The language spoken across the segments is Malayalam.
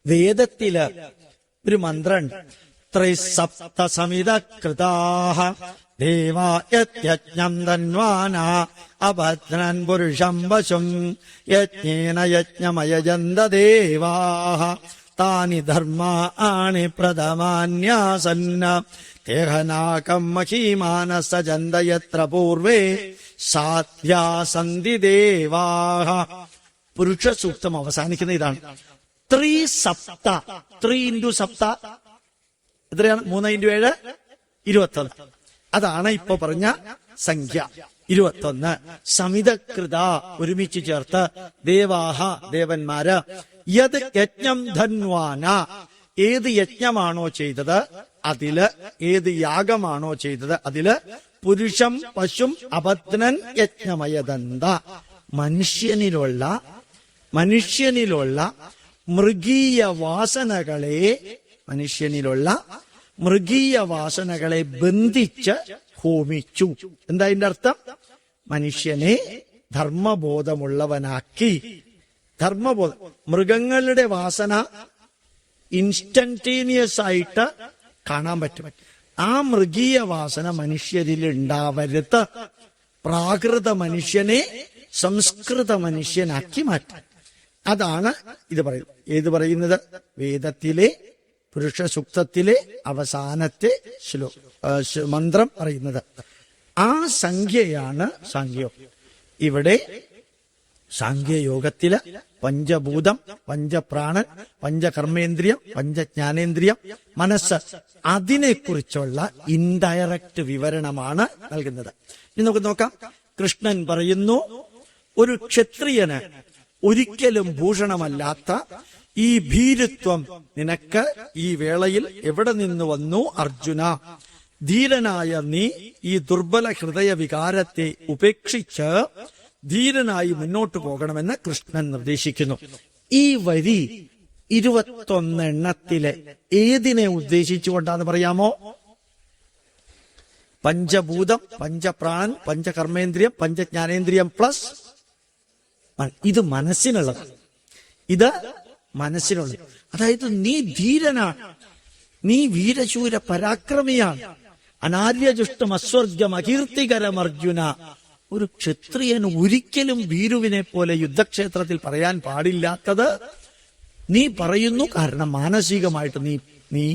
വേദത്തില് ഒരു മന്ത്രമുണ്ട്. ത്രിസപ്തസമിത കൃതാഹ ദേവായജ്ഞം ധന്വാന അഭദ്രൻ പുരുഷം വശും യജ്ഞേന യജ്ഞമയജന്ത ദേവാഹ താനി ധർമാണി പ്രഥമാന്യാസന്ന തേഹനാകം മഹീമാനസജന്ത യത്ര പൂർവേ സാധ്യാസന്തി ദേവാഹ. പുരുഷ സൂക്തം അവസാനിക്കുന്ന ഇതാണ്. ത്രിസപ്ത, 3 into സപ്ത എത്രയാണ്? 3 into 7 21. അതാണ് ഇപ്പൊ പറഞ്ഞ സംഖ്യ 21. സമിതകൃത ഒരുമിച്ച് ചേർത്ത് ദേവാഹ ദേവന്മാര് യത് യജ്ഞം ധന്വാന ഏത് യജ്ഞമാണോ ചെയ്തത് അതില്, ഏത് യാഗമാണോ ചെയ്തത് അതില് പുരുഷം പശും അപത്നൻ യജ്ഞമയദന്ത മനുഷ്യനിലുള്ള മൃഗീയ വാസനകളെ ബന്ധിച്ച് ഹോമിച്ചു. എന്താ അതിന്റെ അർത്ഥം? മനുഷ്യനെ ധർമ്മബോധമുള്ളവനാക്കി. ധർമ്മബോധം, മൃഗങ്ങളുടെ വാസന ഇൻസ്റ്റന്റേനിയസ് ആയിട്ട് കാണാൻ പറ്റും. ആ മൃഗീയ വാസന മനുഷ്യരിൽ ഉണ്ടാവരുത്. പ്രാകൃത മനുഷ്യനെ സംസ്കൃത മനുഷ്യനാക്കി മാറ്റാൻ. അതാണ് ഇത് പറയുന്നത്. ഏത് പറയുന്നത്? വേദത്തിലെ പുരുഷ സൂക്തത്തിലെ അവസാനത്തെ മന്ത്രം പറയുന്നത്. ആ സംഖ്യയാണ് സാഖ്യയോഗം. ഇവിടെ സാഖ്യയോഗത്തില് പഞ്ചഭൂതം, പഞ്ചപ്രാണൻ, പഞ്ചകർമ്മേന്ദ്രിയം, പഞ്ചജ്ഞാനേന്ദ്രിയം, മനസ്സ്, അതിനെക്കുറിച്ചുള്ള ഇൻഡയറക്റ്റ് വിവരണമാണ് നൽകുന്നത്. ഇനി നമുക്ക് നോക്കാം. കൃഷ്ണൻ പറയുന്നു, ഒരു ക്ഷത്രിയന് ഒരിക്കലും ഭൂഷണമല്ലാത്ത ഈ ഭീരുത്വം നിനക്ക് ഈ വേളയിൽ എവിടെ നിന്ന് വന്നു അർജുന? ധീരനായ നീ ഈ ദുർബല ഹൃദയ വികാരത്തെ ഉപേക്ഷിച്ച് ധീരനായി മുന്നോട്ട് പോകണമെന്ന് കൃഷ്ണൻ നിർദ്ദേശിക്കുന്നു. ഈ വരി 21 എണ്ണത്തിലെ ഏതിനെ ഉദ്ദേശിച്ചുകൊണ്ടാന്ന് പറയാമോ? പഞ്ചഭൂതം, പഞ്ചപ്രാണൻ, പഞ്ചകർമ്മേന്ദ്രിയം, പഞ്ചജ്ഞാനേന്ദ്രിയം പ്ലസ് ഇത് മനസ്സിനുള്ളത്. ഇത് മനസ്സിനുള്ളത്. അതായത് നീ ധീരനാണ്, നീ വീരശൂര പരാക്രമിയാണ്, അനാര്യജുഷ്ടം അസ്വർഗം അകീർത്തികരം അർജുന. ഒരു ക്ഷത്രിയൻ ഒരിക്കലും ഭീരുവിനെ പോലെ യുദ്ധക്ഷേത്രത്തിൽ പറയാൻ പാടില്ലാത്തത് നീ പറയുന്നു. കാരണം മാനസികമായിട്ട് നീ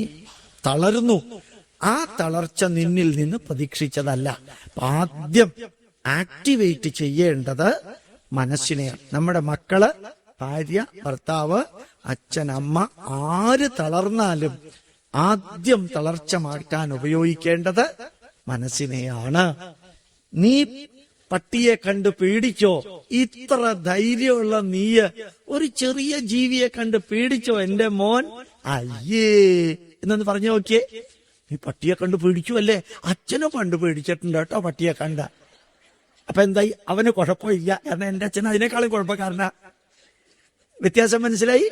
തളരുന്നു. ആ തളർച്ച നിന്നിൽ നിന്ന് പ്രതീക്ഷിച്ചതല്ല. ആദ്യം ആക്ടിവേറ്റ് ചെയ്യേണ്ടത് മനസ്സിനെയാണ്. നമ്മുടെ മക്കള്, ഭാര്യ, ഭർത്താവ്, അച്ഛൻ, അമ്മ, ആര് തളർന്നാലും ആദ്യം തളർച്ച മാറ്റാൻ ഉപയോഗിക്കേണ്ടത് മനസ്സിനെയാണ്. നീ പട്ടിയെ കണ്ട് പേടിച്ചോ? ഇത്ര ധൈര്യമുള്ള നീയ് ഒരു ചെറിയ ജീവിയെ കണ്ട് പേടിച്ചോ എന്റെ മോൻ? അയ്യേ എന്നൊന്ന് പറഞ്ഞു നോക്കിയേ. നീ പട്ടിയെ കണ്ട് പേടിച്ചു അല്ലേ? അച്ഛനും പണ്ട് പേടിച്ചിട്ടുണ്ട് കേട്ടോ പട്ടിയെ കണ്ട. അപ്പൊ എന്തായി? അവന് കുഴപ്പമില്ല, കാരണം എന്റെ അച്ഛൻ അതിനേക്കാളും കുഴപ്പക്കാരനാ. വ്യത്യാസം മനസ്സിലായി?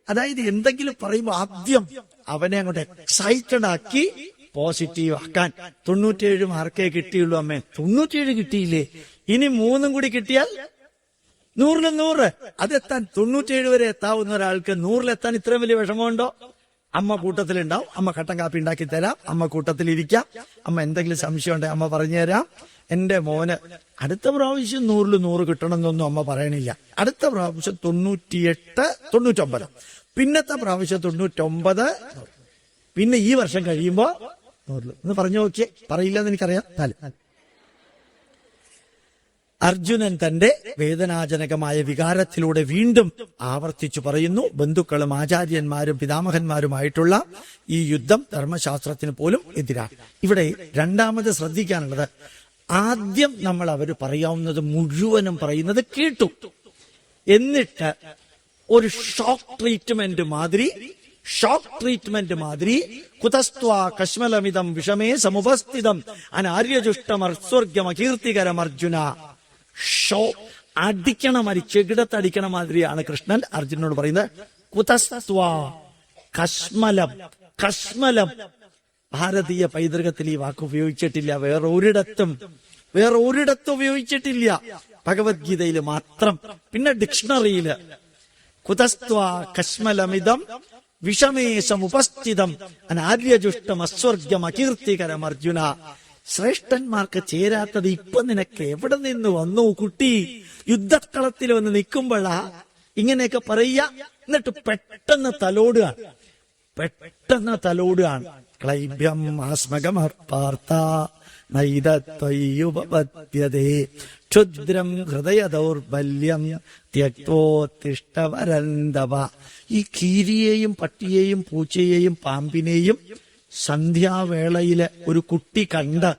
അതായത് എന്തെങ്കിലും പറയുമ്പോ ആദ്യം അവനെ അങ്ങോട്ട് എക്സൈറ്റഡ് ആക്കി പോസിറ്റീവ് ആക്കാൻ. 97 മാർക്കേ കിട്ടിയുള്ളൂ അമ്മേ. 97 കിട്ടിയില്ലേ? ഇനി 3 കൂടി കിട്ടിയാൽ 100-ൽ 100. അതെത്താൻ 97 വരെ എത്താവുന്ന ഒരാൾക്ക് 100-ലെത്താൻ ഇത്രയും വലിയ വിഷമമുണ്ടോ? അമ്മ കൂട്ടത്തിലുണ്ടാവും. അമ്മ കട്ടൻ കാപ്പി ഉണ്ടാക്കി തരാം. അമ്മ കൂട്ടത്തിലിരിക്കാം. അമ്മ എന്തെങ്കിലും സംശയം ഉണ്ടെങ്കിൽ അമ്മ പറഞ്ഞു തരാം. എന്റെ മോന് അടുത്ത പ്രാവശ്യം 100-ൽ 100 കിട്ടണമെന്നൊന്നും അമ്മ പറയണില്ല. അടുത്ത പ്രാവശ്യം 98, 99, പിന്നത്തെ പ്രാവശ്യം 99, പിന്നെ ഈ വർഷം കഴിയുമ്പോ 100. ഒന്ന് പറഞ്ഞു നോക്കിയേ. പറയില്ലെന്ന് എനിക്കറിയാം. അർജുനൻ തന്റെ വേദനാജനകമായ വികാരത്തിലൂടെ വീണ്ടും ആവർത്തിച്ചു പറയുന്നു, ബന്ധുക്കളും ആചാര്യന്മാരും പിതാമഹന്മാരുമായിട്ടുള്ള ഈ യുദ്ധം ധർമ്മശാസ്ത്രത്തിന് പോലും എതിരാണ്. ഇവിടെ രണ്ടാമത് ശ്രദ്ധിക്കാനുള്ളത്, ആദ്യം നമ്മൾ അവര് പറയാവുന്നത് മുഴുവനും പറയുന്നത് കേട്ടു. എന്നിട്ട് ഒരു ഷോക്ക് ട്രീറ്റ്മെന്റ് മാതിരി കുതസ്ത്വാ കശ്മലമിതം വിഷമേ സമുപസ്ഥിതം അനാര്യജുഷ്ടമർസ്വർഗം അകീർത്തികരം അർജുന. അടിക്കണം, ചെകിടത്തടിക്കണ മാതിരിയാണ് കൃഷ്ണൻ അർജുനോട് പറയുന്നത്. കുതസ്ത്വാ കശ്മലം ഭാരതീയ പൈതൃകത്തിൽ ഈ വാക്ക് ഉപയോഗിച്ചിട്ടില്ല. വേറെ ഒരിടത്തും ഉപയോഗിച്ചിട്ടില്ല. ഭഗവത്ഗീതയിൽ മാത്രം. പിന്നെ ഡിക്ഷണറിയില് കുതസ്ത്വാ കശ്മലമിതം വിഷമേശമുപസ്ഥിതം അനാര്യജുഷ്ടം അസ്വർഗം അകീർത്തികരം അർജുന. ശ്രേഷ്ഠന്മാർക്ക് ചേരാത്തത് ഇപ്പൊ നിനക്ക് എവിടെ നിന്ന് വന്നു കുട്ടി? യുദ്ധക്കളത്തിൽ വന്ന് നിൽക്കുമ്പോഴാ ഇങ്ങനെയൊക്കെ പറയുക. എന്നിട്ട് പെട്ടെന്ന് തലോടുകയാണ്. ക്ലൈബ്യം ആസ്മകമർപ്പാർത്ത നൈതത്വയുപപദ്യതേ ക്ഷുദ്രം ഹൃദയ ദൗർബല്യം ത്യക്തോത്തിഷ്ടവരന്തവ. ഈ കീരിയെയും പട്ടിയെയും പൂച്ചയെയും പാമ്പിനെയും സന്ധ്യാവേളയില് ഒരു കുട്ടി കണ്ട്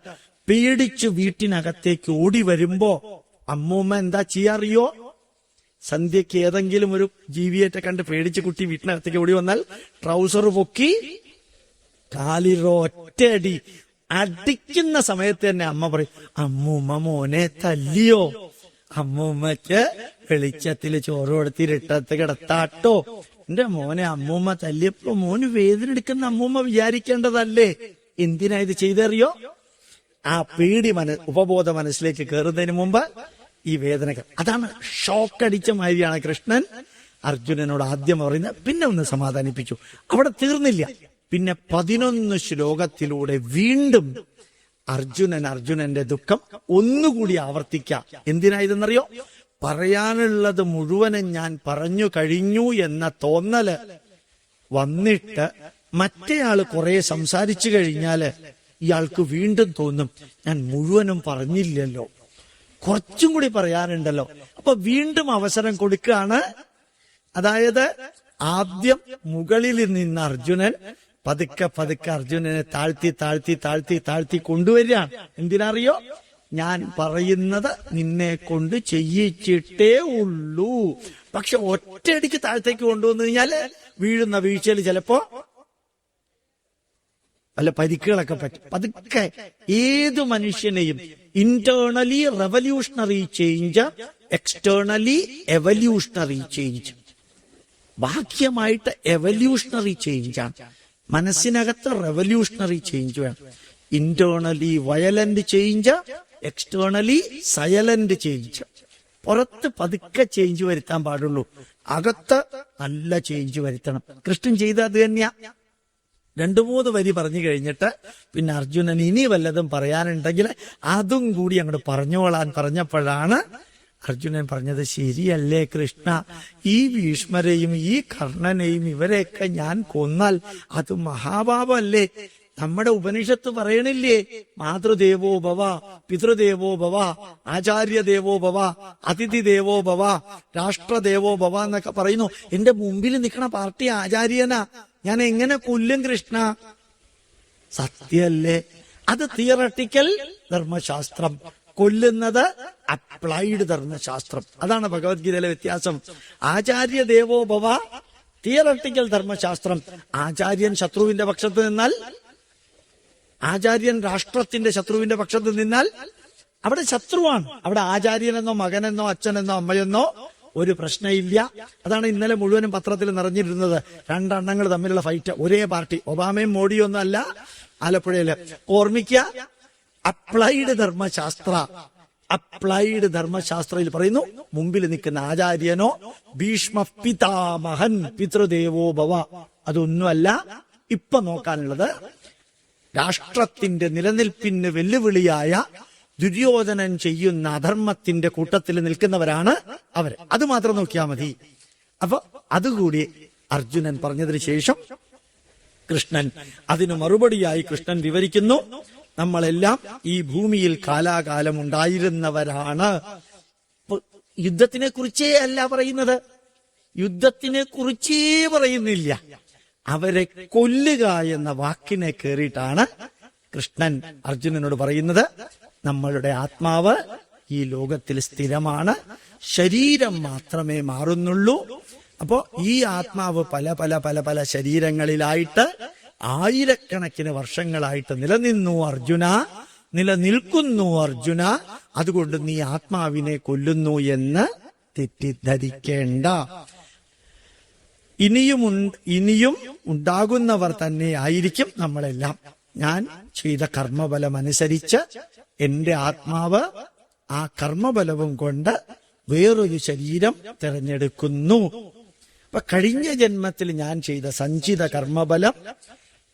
പേടിച്ചു വീട്ടിനകത്തേക്ക് ഓടി വരുമ്പോ അമ്മൂമ്മ എന്താ ചെയ്യാറിയോ? സന്ധ്യക്ക് ഏതെങ്കിലും ഒരു ജീവിയേറ്റ കണ്ട് പേടിച്ച് കുട്ടി വീട്ടിനകത്തേക്ക് ഓടി വന്നാൽ ട്രൗസർ പൊക്കി കാലിറൊറ്റയടി അടിക്കുന്ന സമയത്ത് തന്നെ അമ്മ പറയും, അമ്മൂമ്മ മോനെ തല്ലിയോ? അമ്മൂമ്മക്ക് വെളിച്ചത്തില് ചോറ് കൊടുത്ത് ഇരുട്ടത്ത് കിടത്താട്ടോ. എന്റെ മോനെ അമ്മൂമ്മ തല്ലിയപ്പോ മോന് വേദന എടുക്കുന്ന അമ്മൂമ്മ വിചാരിക്കേണ്ടതല്ലേ? എന്തിനാ ഇത് ചെയ്തറിയോ? ആ പേടി ഉപബോധ മനസ്സിലേക്ക് കയറുന്നതിന് മുമ്പ് ഈ വേദനകൾ, അതാണ് ഷോക്കടിച്ച മാതിരിയാണ് കൃഷ്ണൻ അർജുനനോട് ആദ്യം പറയുന്നത്. പിന്നെ ഒന്ന് സമാധാനിപ്പിച്ചു. അവിടെ തീർന്നില്ല. പിന്നെ 11 ശ്ലോകത്തിലൂടെ വീണ്ടും അർജുനന്റെ ദുഃഖം ഒന്നുകൂടി ആവർത്തിക്കാം. എന്തിനാ ഇതെന്നറിയോ? പറയാനുള്ളത് മുഴുവനും ഞാൻ പറഞ്ഞു കഴിഞ്ഞു എന്ന തോന്നല് വന്നിട്ട് മറ്റേയാള് കുറെ സംസാരിച്ചു കഴിഞ്ഞാല് ഇയാൾക്ക് വീണ്ടും തോന്നും, ഞാൻ മുഴുവനും പറഞ്ഞില്ലല്ലോ, കുറച്ചും കൂടി പറയാനുണ്ടല്ലോ. അപ്പൊ വീണ്ടും അവസരം കൊടുക്കുകയാണ്. അതായത് ആദ്യം മുകളിൽ നിന്ന് അർജുനൻ പതുക്കെ അർജുനനെ താഴ്ത്തി കൊണ്ടുവരികയാണ്. എന്തിനറിയോ? ഞാൻ പറയുന്നത് നിന്നെ കൊണ്ട് ചെയ്യിച്ചിട്ടേ ഉള്ളൂ. പക്ഷെ ഒറ്റയടിക്ക് താഴത്തേക്ക് കൊണ്ടുവന്നു കഴിഞ്ഞാല് വീഴുന്ന വീഴ്ചയിൽ ചിലപ്പോ വല്ല പരിക്കുകളൊക്കെ പറ്റും. പതുക്കെ ഏതു മനുഷ്യനെയും internally revolutionary change, externally evolutionary change. ബാഹ്യമായിട്ട് എവല്യൂഷണറി ചേഞ്ചാണ്, മനസ്സിനകത്ത് റെവല്യൂഷണറി ചേഞ്ച് വേണം. Internally violent change, externally silent change. പുറത്ത് പതുക്കെ ചേഞ്ച് വരുത്താൻ പാടുള്ളൂ, അകത്ത് നല്ല ചേഞ്ച് വരുത്തണം. കൃഷ്ണൻ ചെയ്ത അത് തന്നെയാ. 2-3 വരി പറഞ്ഞു കഴിഞ്ഞിട്ട് പിന്നെ അർജുനൻ ഇനി വല്ലതും പറയാനുണ്ടെങ്കിൽ അതും കൂടി അങ്ങോട്ട് പറഞ്ഞോളാൻ പറഞ്ഞപ്പോഴാണ് അർജുനൻ പറഞ്ഞത്, ശരിയല്ലേ കൃഷ്ണ, ഈ ഭീഷ്മരെയും ഈ കർണനെയും ഇവരെയൊക്കെ ഞാൻ കൊന്നാൽ അത് മഹാപാപമല്ലേ? നമ്മുടെ ഉപനിഷത്ത് പറയണില്ലേ, മാതൃദേവോ ഭവ, പിതൃദേവോ ഭവ, ആചാര്യദേവോ ഭവ, അതിഥി ദേവോ ഭവ, രാഷ്ട്രദേവോ ഭവ എന്നൊക്കെ പറയുന്നു. എന്റെ മുമ്പിൽ നിൽക്കണ പാർട്ടി ആചാര്യനാ, ഞാൻ എങ്ങനെ കൊല്ലും കൃഷ്ണ? സത്യല്ലേ? അത് തിയറട്ടിക്കൽ ധർമ്മശാസ്ത്രം, കൊല്ലുന്നത് അപ്ലൈഡ് ധർമ്മശാസ്ത്രം. അതാണ് ഭഗവത്ഗീതയിലെ വ്യത്യാസം. ആചാര്യ ദേവോ ഭവ തിയറട്ടിക്കൽ ധർമ്മശാസ്ത്രം. ആചാര്യൻ ശത്രുവിന്റെ പക്ഷത്ത് നിന്നാൽ, ആചാര്യൻ രാഷ്ട്രത്തിന്റെ ശത്രുവിന്റെ പക്ഷത്ത് നിന്നാൽ അവിടെ ശത്രുവാണ്. അവിടെ ആചാര്യനെന്നോ മകനെന്നോ അച്ഛനെന്നോ അമ്മയെന്നോ ഒരു പ്രശ്നമില്ല. അതാണ് ഇന്നലെ മുഴുവനും പത്രത്തിൽ നിറഞ്ഞിരുന്നത്. 2 അണ്ണങ്ങൾ തമ്മിലുള്ള ഫൈറ്റ്, ഒരേ പാർട്ടി, ഒബാമയും മോഡിയും ഒന്നും അല്ല. ആലപ്പുഴയില് ഓർമ്മിക്കുക, അപ്ലൈഡ് ധർമ്മശാസ്ത്രയിൽ പറയുന്നു, മുമ്പിൽ നിൽക്കുന്ന ആചാര്യനോ ഭീഷ്മ പിതാമഹൻ പിതൃദേവോ ഭവ അതൊന്നുമല്ല. ഇപ്പൊ നോക്കാനുള്ളത് രാഷ്ട്രത്തിന്റെ നിലനിൽപ്പിന് വെല്ലുവിളിയായ ദുര്യോധനൻ ചെയ്യുന്ന അധർമ്മത്തിന്റെ കൂട്ടത്തിൽ നിൽക്കുന്നവരാണ് അവര്. അത് മാത്രം നോക്കിയാൽ മതി. അപ്പൊ അതുകൂടി അർജുനൻ പറഞ്ഞതിന് ശേഷം കൃഷ്ണൻ അതിനു മറുപടിയായി കൃഷ്ണൻ വിവരിക്കുന്നു, നമ്മളെല്ലാം ഈ ഭൂമിയിൽ കാലാകാലം ഉണ്ടായിരുന്നവരാണ്. യുദ്ധത്തിനെ കുറിച്ചേ അല്ല പറയുന്നത്, യുദ്ധത്തിനെ കുറിച്ചേ പറയുന്നില്ല, അവരെ കൊല്ലുക എന്ന വാക്കിനെ കയറിയിട്ടാണ് കൃഷ്ണൻ അർജുനനോട് പറയുന്നത്, നമ്മളുടെ ആത്മാവ് ഈ ലോകത്തിൽ സ്ഥിരമാണ്, ശരീരം മാത്രമേ മാറുന്നുള്ളൂ. അപ്പോ ഈ ആത്മാവ് പല പല പല പല ശരീരങ്ങളിലായിട്ട് ആയിരക്കണക്കിന് വർഷങ്ങളായിട്ട് നിലനിൽക്കുന്നു അർജുന. അതുകൊണ്ട് നീ ആത്മാവിനെ കൊല്ലുന്നു എന്ന് തെറ്റിദ്ധരിക്കേണ്ട. ഇനിയും ഉണ്ടാകുന്നവർ തന്നെ ആയിരിക്കും നമ്മളെല്ലാം. ഞാൻ ചെയ്ത കർമ്മബലം അനുസരിച്ച് എന്റെ ആത്മാവ് ആ കർമ്മബലവും കൊണ്ട് വേറൊരു ശരീരം തിരഞ്ഞെടുക്കുന്നു. അപ്പൊ കഴിഞ്ഞ ജന്മത്തിൽ ഞാൻ ചെയ്ത സഞ്ചിത കർമ്മബലം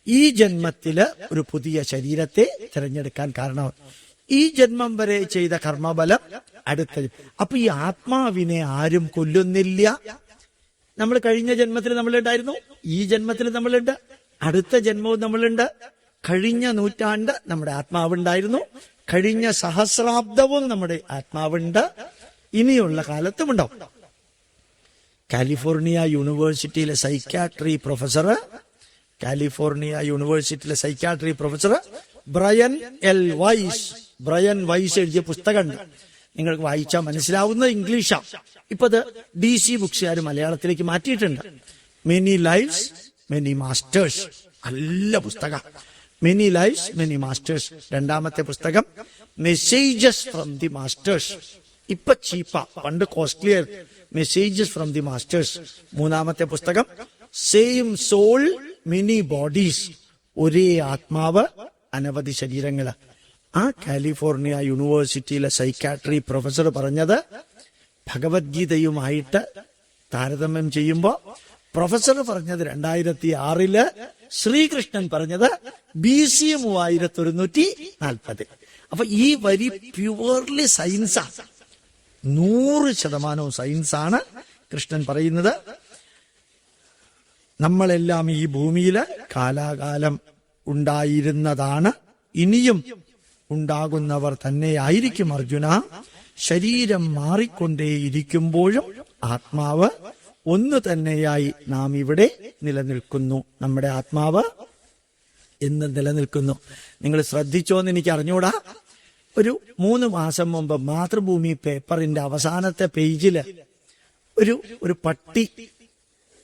ഈ ജന്മത്തില് ഒരു പുതിയ ശരീരത്തെ തിരഞ്ഞെടുക്കാൻ കാരണം. ഈ ജന്മം വരെ ചെയ്ത കർമ്മബലം അടുത്ത. അപ്പൊ ഈ ആത്മാവിനെ ആരും കൊല്ലുന്നില്ല. നമ്മൾ കഴിഞ്ഞ ജന്മത്തിൽ നമ്മളുണ്ടായിരുന്നു, ഈ ജന്മത്തിൽ നമ്മളുണ്ട്, അടുത്ത ജന്മവും നമ്മളുണ്ട്. കഴിഞ്ഞ നൂറ്റാണ്ട് നമ്മുടെ ആത്മാവുണ്ടായിരുന്നു, കഴിഞ്ഞ സഹസ്രാബ്ദവും നമ്മുടെ ആത്മാവുണ്ട്, ഇനിയുള്ള കാലത്തും ഉണ്ടാവും. കാലിഫോർണിയ യൂണിവേഴ്സിറ്റിയിലെ psychiatry professor Brian L Weiss എഴുതിയ പുസ്തകമുണ്ട്. നിങ്ങൾക്ക് വായിച്ചാൽ മനസ്സിലാവുന്ന ഇംഗ്ലീഷാ. ഇപ്പൊ അത് DC ബുക്സുകാർ മലയാളത്തിലേക്ക് മാറ്റിയിട്ടുണ്ട്. Many lives many masters. നല്ല പുസ്തകം. Many lives many masters. രണ്ടാമത്തെ പുസ്തകം മെസ്സേജസ് ഫ്രം ദി മാസ്റ്റേഴ്സ്. ഇപ്പൊ ചീപ്പാ, പണ്ട് costlier. Messages from the masters. മൂന്നാമത്തെ പുസ്തകം സെയിം സോൾ മെനി ബോഡീസ്. ഒരേ ആത്മാവ് അനവധി ശരീരങ്ങള്. ആ കാലിഫോർണിയ യൂണിവേഴ്സിറ്റിയിലെ സൈക്കാട്രി പ്രൊഫസർ പറഞ്ഞത് ഭഗവത്ഗീതയുമായിട്ട് താരതമ്യം ചെയ്യുമ്പോ പ്രൊഫസർ പറഞ്ഞത് 2006, ശ്രീകൃഷ്ണൻ പറഞ്ഞത് BC 3140. അപ്പൊ ഈ വരി പ്യുവർലി സയൻസാണ്, 100% സയൻസാണ് കൃഷ്ണൻ പറയുന്നത്. നമ്മളെല്ലാം ഈ ഭൂമിയില് കാലാകാലം ഉണ്ടായിരുന്നതാണ്, ഇനിയും ഉണ്ടാകുന്നവർ തന്നെയായിരിക്കും അർജുന. ശരീരം മാറിക്കൊണ്ടേയിരിക്കുമ്പോഴും ആത്മാവ് ഒന്ന് തന്നെയായി നാം ഇവിടെ നിലനിൽക്കുന്നു. നമ്മുടെ ആത്മാവ് എന്ന് നിലനിൽക്കുന്നു. നിങ്ങൾ ശ്രദ്ധിച്ചോന്ന് എനിക്ക് അറിഞ്ഞൂടാ. ഒരു 3 മാസം മുമ്പ് മാതൃഭൂമി പേപ്പറിന്റെ അവസാനത്തെ പേജില് ഒരു പട്ടി,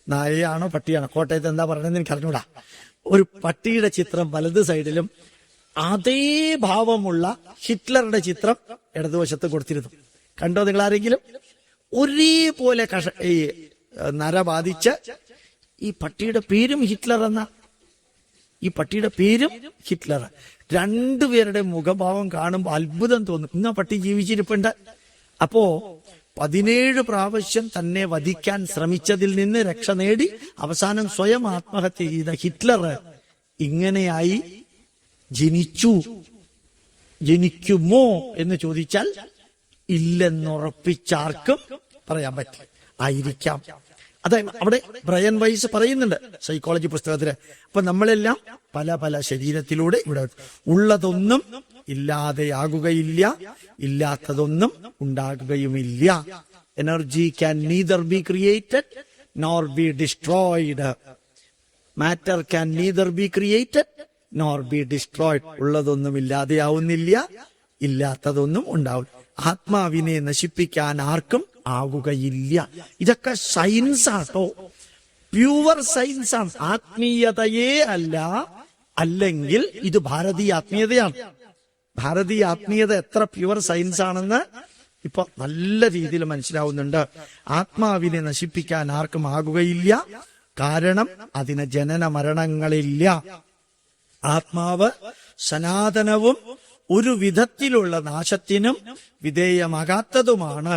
നായയാണോ പട്ടിയാണോ, കോട്ടയത്ത് എന്താ പറയണെന്ന് എനിക്ക് അറിഞ്ഞൂടാ, ഒരു പട്ടിയുടെ ചിത്രം വലത് സൈഡിലും അതേ ഭാവമുള്ള ഹിറ്റ്ലറുടെ ചിത്രം ഇടതുവശത്ത് കൊടുത്തിരുന്നു. കണ്ടോ നിങ്ങൾ ആരെങ്കിലും? ഒരേപോലെ ഈ നര ബാധിച്ച്, ഈ പട്ടിയുടെ പേരും ഹിറ്റ്ലർ എന്ന, ഈ പട്ടിയുടെ പേരും ഹിറ്റ്ലർ. രണ്ടുപേരുടെ മുഖഭാവം കാണുമ്പോൾ അത്ഭുതം തോന്നും. ഇന്ന് പട്ടി ജീവിച്ചിരിപ്പുണ്ട്. അപ്പോ 17 പ്രാവശ്യം തന്നെ വധിക്കാൻ ശ്രമിച്ചതിൽ നിന്ന് രക്ഷ നേടി അവസാനം സ്വയം ആത്മഹത്യ ചെയ്ത ഹിറ്റ്ലർ ഇങ്ങനെയായി ജനിക്കുമോ എന്ന് ചോദിച്ചാൽ ഇല്ലെന്നുറപ്പിച്ചാർക്കും പറയാൻ പറ്റും. ആയിരിക്കാം. അതായത് അവിടെ ബ്രയൻ വൈസ് പറയുന്നുണ്ട് സൈക്കോളജി പുസ്തകത്തില്. അപ്പൊ നമ്മളെല്ലാം പല പല ശരീരത്തിലൂടെ ഇവിടെ ഉള്ളതൊന്നും ഇല്ലാതെയാകുകയില്ല, ഇല്ലാത്തതൊന്നും ഉണ്ടാകുകയുമില്ല. Energy can neither be created nor be destroyed. Matter can neither be created nor be destroyed. ഉള്ളതൊന്നും ഇല്ലാതെയാവുന്നില്ല, ഇല്ലാത്തതൊന്നും ഉണ്ടാവും. ആത്മാവിനെ നശിപ്പിക്കാൻ ആർക്കും ആവുകയില്ല. ഇതൊക്കെ സയൻസ് ആട്ടോ, പ്യുവർ സയൻസ് ആണ്, ആത്മീയതയേ അല്ല. അല്ലെങ്കിൽ ഇത് ഭാരതീയ ആത്മീയതയാണ്. ഭാരതീയ ആത്മീയത എത്ര പ്യുവർ സയൻസ് ആണെന്ന് ഇപ്പൊ നല്ല രീതിയിൽ മനസ്സിലാവുന്നുണ്ട്. ആത്മാവിനെ നശിപ്പിക്കാൻ ആർക്കും ആകുകയില്ല, കാരണം അതിന് ജനന മരണങ്ങളില്ല. ആത്മാവ് സനാതനവും ഒരു വിധത്തിലുള്ള നാശത്തിനും വിധേയമാകാത്തതുമാണ്.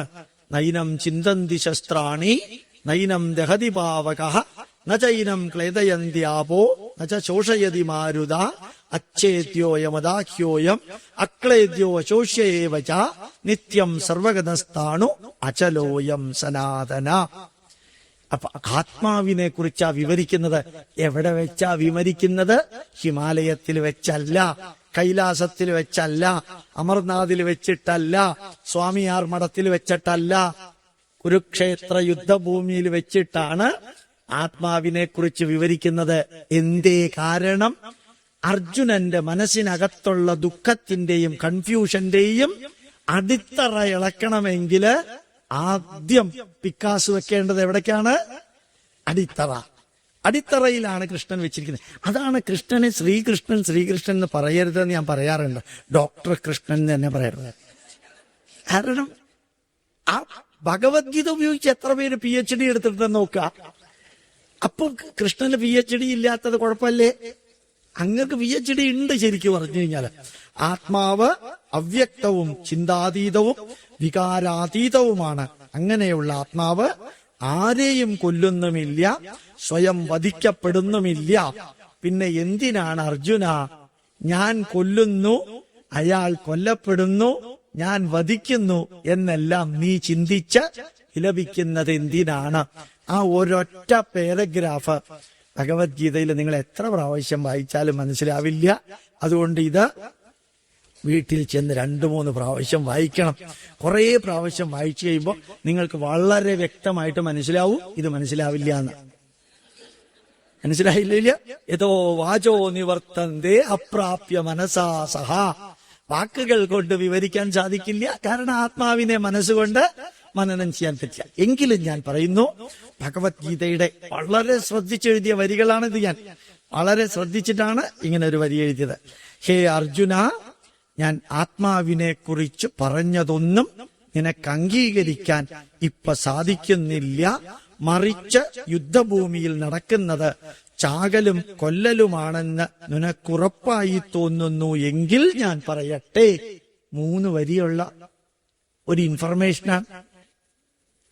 നൈനം ചിന്തന്തി ശസ്ത്രാണി നൈനം ദഹതി പാവകഃ നചൈനം ക്ലേദയന്ത്യാപോ നച ശോഷയതി മാരുത അച്ഛേദ്യോയമദാഹ്യോയം അക്ലേദ്യോ അശോഷ്യേവ ച നിത്യം സർവഗതസ്ഥാണു അചലോയം സനാതന. അപ്പൊ ആത്മാവിനെ കുറിച്ചാ വിവരിക്കുന്നത്. എവിടെ വെച്ചാ വിവരിക്കുന്നത്? ഹിമാലയത്തിൽ വെച്ചല്ല, കൈലാസത്തിൽ വെച്ചല്ല, അമർനാഥിൽ വെച്ചിട്ടല്ല, സ്വാമിയാർ മഠത്തിൽ വെച്ചിട്ടല്ല, കുരുക്ഷേത്ര യുദ്ധഭൂമിയിൽ വെച്ചിട്ടാണ് ആത്മാവിനെ കുറിച്ച് വിവരിക്കുന്നത്. എന്തേ കാരണം? അർജുനന്റെ മനസ്സിനകത്തുള്ള ദുഃഖത്തിന്റെയും കൺഫ്യൂഷന്റെയും അടിത്തറ ഇളക്കണമെങ്കിൽ ആദ്യം പിക്കാസ് വെക്കേണ്ടത് എവിടേക്കാണ്? അടിത്തറ. അടിത്തറയിലാണ് കൃഷ്ണൻ വെച്ചിരിക്കുന്നത്. അതാണ് കൃഷ്ണനെ ശ്രീകൃഷ്ണൻ എന്ന് പറയരുതെന്ന് ഞാൻ പറയാറുണ്ട്. ഡോക്ടർ കൃഷ്ണൻ എന്ന് തന്നെ പറയരുത്. കാരണം ആ ഭഗവത്ഗീത ഉപയോഗിച്ച് എത്ര പേര് PhD എടുത്തിട്ടുണ്ടെന്ന് നോക്കുക. അപ്പൊ കൃഷ്ണന് PhD ഇല്ലാത്തത് കുഴപ്പമല്ലേ? അങ്ങക്ക് PhD ഉണ്ട്. ശരിക്കും പറഞ്ഞു കഴിഞ്ഞാല് ആത്മാവ് അവ്യക്തവും ചിന്താതീതവും വികാരാതീതവുമാണ്. അങ്ങനെയുള്ള ആത്മാവ് ആരെയും കൊല്ലുന്നുമില്ല, സ്വയം വധിക്കപ്പെടുന്നുമില്ല. പിന്നെ എന്തിനാണ് അർജുന ഞാൻ കൊല്ലുന്നു, അയാൾ കൊല്ലപ്പെടുന്നു, ഞാൻ വധിക്കുന്നു എന്നെല്ലാം നീ ചിന്തിച്ച് വിലപിക്കുന്നത് എന്തിനാണ്? ആ ഒരൊറ്റ പാരഗ്രാഫ് ഭഗവത്ഗീതയിൽ നിങ്ങൾ എത്ര പ്രാവശ്യം വായിച്ചാലും മനസ്സിലാവില്ല. അതുകൊണ്ട് ഇത് വീട്ടിൽ ചെന്ന് 2-3 പ്രാവശ്യം വായിക്കണം. കുറേ പ്രാവശ്യം വായിച്ചു കഴിയുമ്പോൾ നിങ്ങൾക്ക് വളരെ വ്യക്തമായിട്ട് മനസ്സിലാവും ഇത് മനസ്സിലാവില്ല എന്ന്. മനസ്സിലായില്ല? യതോ വാചോ നിവർത്തന്തേ അപ്രാപ്യ മനസാ സഹ. വാക്കുകൾ കൊണ്ട് വിവരിക്കാൻ സാധിക്കില്ല, കാരണം ആത്മാവിനെ മനസ്സുകൊണ്ട് മനനം ചെയ്യാൻ പറ്റില്ല. എങ്കിലും ഞാൻ പറയുന്നു, ഭഗവത്ഗീതയുടെ വളരെ ശ്രദ്ധിച്ചെഴുതിയ വരികളാണിത്. ഞാൻ വളരെ ശ്രദ്ധിച്ചിട്ടാണ് ഇങ്ങനെ ഒരു വരി എഴുതിയത്. ഹേ അർജുന, ഞാൻ ആത്മാവിനെ കുറിച്ച് പറഞ്ഞതൊന്നും നിനക്ക് അംഗീകരിക്കാൻ ഇപ്പൊ സാധിക്കുന്നില്ല. മറിച്ച് യുദ്ധഭൂമിയിൽ നടക്കുന്നത് ചാകലും കൊല്ലലുമാണെന്ന് നിനക്കുറപ്പായി തോന്നുന്നു എങ്കിൽ ഞാൻ പറയട്ടെ. 3 വരിയുള്ള ഒരു ഇൻഫർമേഷനാണ്.